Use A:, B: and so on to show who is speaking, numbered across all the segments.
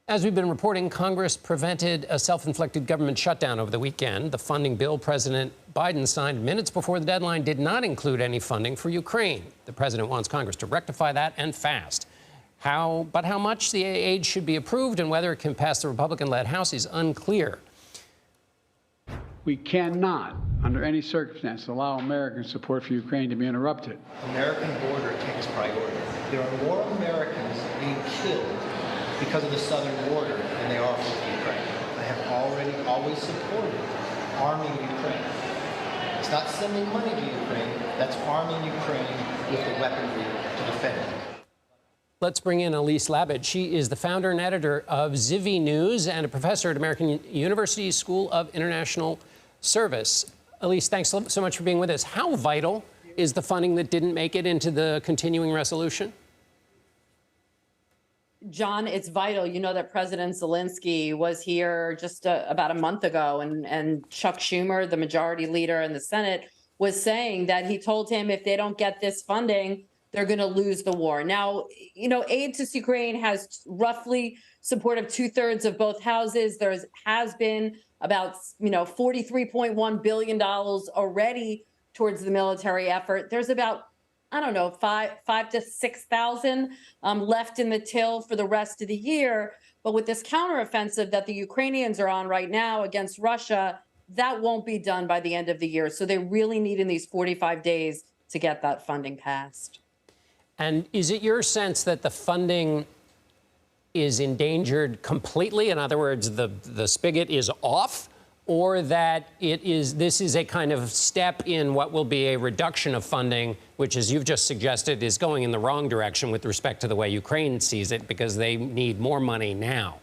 A: As we've been reporting, Congress prevented a self-inflicted government shutdown over the weekend. The funding bill President Biden signed minutes before the deadline did not include any funding for Ukraine. The president wants Congress to rectify that and fast. How much the aid should be approved and whether it can pass the Republican-led House is unclear.
B: We cannot, under any circumstance, allow American support for Ukraine to be interrupted.
C: American border takes priority. There are more Americans being killed because of the southern border than they are for Ukraine. I have always supported arming Ukraine. It's not sending money to Ukraine, that's arming Ukraine with the weaponry to defend it.
A: Let's bring in Elise Labott. She is the founder and editor of CBS News and a professor at American University School of International Service. Elise, thanks so much for being with us. How vital is the funding that didn't make it into the continuing resolution?
D: John, it's vital. You know that President Zelensky was here just about a month ago, and Chuck Schumer, the majority leader in the Senate, was saying that he told him if they don't get this funding, they're going to lose the war. Now, you know, aid to Ukraine has roughly support of 2/3 of both houses. There has been about, $43.1 billion already towards the military effort. There's about, I don't know, 5 to 6,000 left in the till for the rest of the year. But with this counteroffensive that the Ukrainians are on right now against Russia, that won't be done by the end of the year. So they really need in these 45 days to get that funding passed.
A: And is it your sense that the funding is endangered completely? In other words, the spigot is off, or that this is a kind of step in what will be a reduction of funding, which, as you've just suggested, is going in the wrong direction with respect to the way Ukraine sees it, because they need more money now?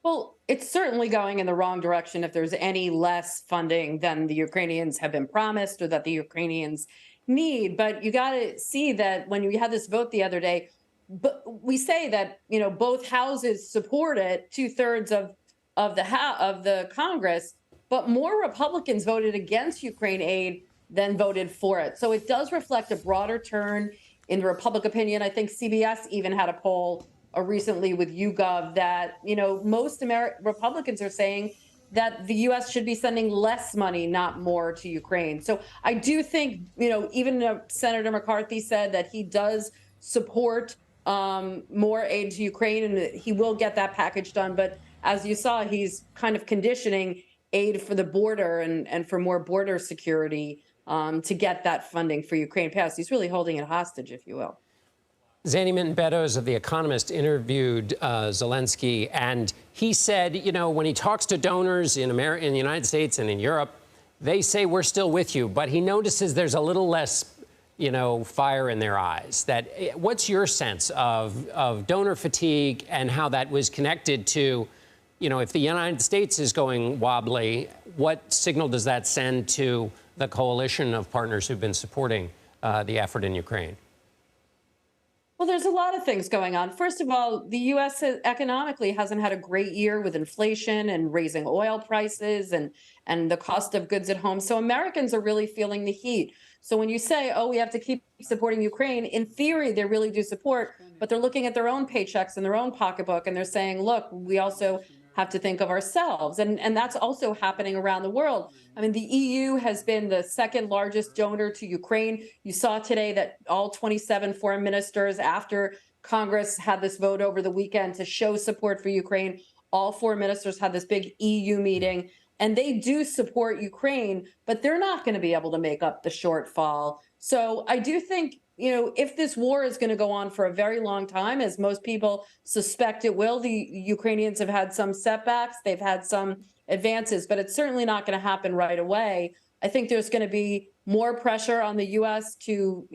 D: Well, it's certainly going in the wrong direction if there's any less funding than the Ukrainians have been promised or that the Ukrainians need. But you got to see that when we had this vote the other day, but we say that, both houses support it, 2/3 of the Congress, but more Republicans voted against Ukraine aid than voted for it. So it does reflect a broader turn in the Republican opinion. I think CBS even had a poll recently with YouGov that, most Republicans are saying that the U.S. should be sending less money, not more, to Ukraine. So I do think, even Senator McCarthy said that he does support more aid to Ukraine, and he will get that package done. But as you saw, he's kind of conditioning aid for the border and for more border security to get that funding for Ukraine passed. He's really holding it hostage, if you will.
A: Zanny Minton-Beddoes of The Economist interviewed Zelensky, and he said, when he talks to donors in the United States and in Europe, they say we're still with you, but he notices there's a little less fire in their eyes. What's your sense of donor fatigue and how that was connected to, if the United States is going wobbly, what signal does that send to the coalition of partners who've been supporting the effort in Ukraine?
D: Well, there's a lot of things going on. First of all, the U.S. economically hasn't had a great year with inflation and raising oil prices and the cost of goods at home. So Americans are really feeling the heat. So when you say, we have to keep supporting Ukraine, in theory, they really do support, but they're looking at their own paychecks and their own pocketbook, and they're saying, look, we also have to think of ourselves. And that's also happening around the world. I mean, the EU has been the second largest donor to Ukraine. You saw today that all 27 foreign ministers, after Congress had this vote over the weekend to show support for Ukraine, all foreign ministers had this big EU meeting. And they do support Ukraine, but they're not going to be able to make up the shortfall. So I do think, if this war is going to go on for a very long time, as most people suspect it will, the Ukrainians have had some setbacks, they've had some advances, but it's certainly not going to happen right away. I think there's going to be more pressure on the U.S. to,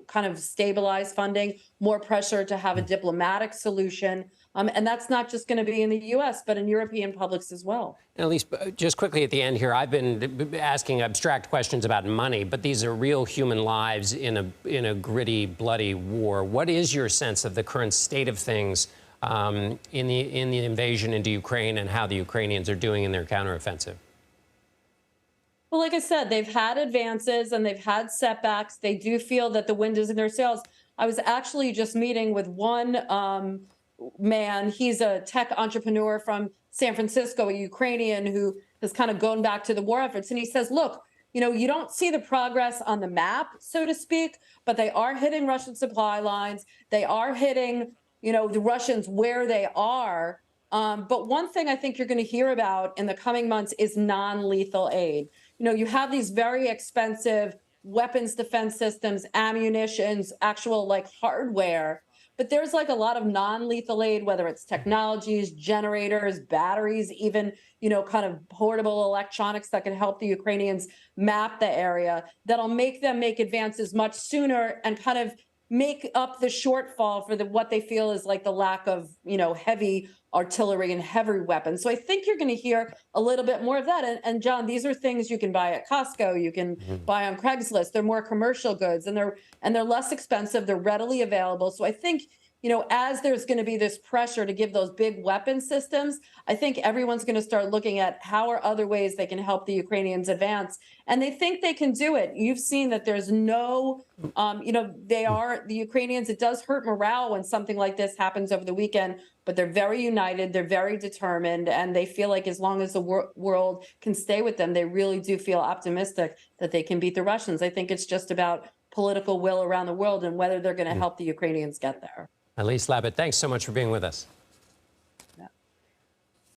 D: kind of stabilize funding, more pressure to have a diplomatic solution. And that's not just going to be in the U.S., but in European publics as well.
A: And at least just quickly at the end here, I've been asking abstract questions about money, but these are real human lives in a gritty, bloody war. What is your sense of the current state of things in the invasion into Ukraine and how the Ukrainians are doing in their counteroffensive?
D: Well, like I said, they've had advances and they've had setbacks. They do feel that the wind is in their sails. I was actually just meeting with one man. He's a tech entrepreneur from San Francisco, a Ukrainian who has kind of gone back to the war efforts. And he says, look, you don't see the progress on the map, so to speak, but they are hitting Russian supply lines. They are hitting, the Russians where they are. But one thing I think you're going to hear about in the coming months is non-lethal aid. You have these very expensive weapons defense systems, ammunitions, actual hardware. But there's a lot of non-lethal aid, whether it's technologies, generators, batteries, even, kind of portable electronics that can help the Ukrainians map the area that'll make them make advances much sooner and kind of make up the shortfall for what they feel is the lack of, heavy artillery and heavy weapons. So I think you're going to hear a little bit more of that. And John, these are things you can buy at Costco, you can buy on Craigslist. They're more commercial goods and they're less expensive. They're readily available. So I think, as there's going to be this pressure to give those big weapon systems, I think everyone's going to start looking at how are other ways they can help the Ukrainians advance. And they think they can do it. You've seen that there's no, the Ukrainians, it does hurt morale when something like this happens over the weekend, but they're very united, they're very determined, and they feel like as long as the world can stay with them, they really do feel optimistic that they can beat the Russians. I think it's just about political will around the world and whether they're going to help the Ukrainians get there.
A: Elise Labott, thanks so much for being with us.